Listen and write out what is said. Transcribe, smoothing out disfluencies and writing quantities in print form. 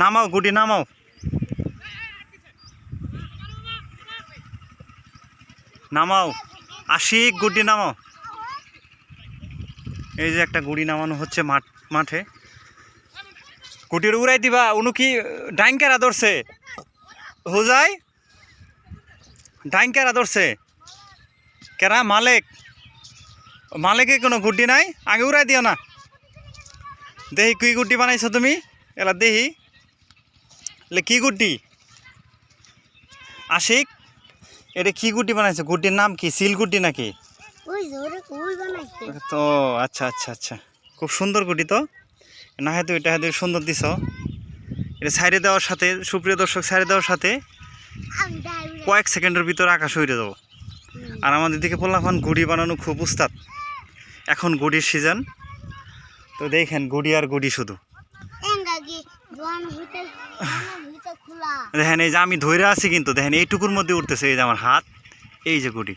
নামাও গুটি নামাও। নামাও আশিক গুটি নামাও। এই যে একটা গুড়ি নামানো হচ্ছে মাঠে। গুটির উড়াই দিবা। উনু কি ডাইংকেরা ধরছে? হুজাই ডাইংকেরা ধরছে কেরা? মালেকে কোনো গুটি নাই? আগে উড়াই দিও না। দেহি কি গুটি বানাইছো তুমি? এলা দেহি কি গুটি? আশিক এটা কি গুটি বানাইছো? গুটির নাম কি? সিল গুটি নাকি? তো আচ্ছা আচ্ছা আচ্ছা, খুব সুন্দর গুটি তো। না হয়তো এটা হয়তো সুন্দর দিছ। এটা সাইডে দেওয়ার সাথে, সুপ্রিয় দর্শক, সাইডে দেওয়ার সাথে কয়েক সেকেন্ডের ভিতরে আকাশ হয়ে যাবো। আর আমাদের দিকে পোলাপান গুড়ি বানানো খুব উস্তাদ। এখন গুড়ির সিজন, তো দেখেন গুড়ি আর গুড়ি শুধু। দেখেন এই যে আমি ধরে আছি কিন্তু দেখেন এইটুকুর মধ্যে উঠতেছে। এই যে আমার হাত, এই যে গুড়ি।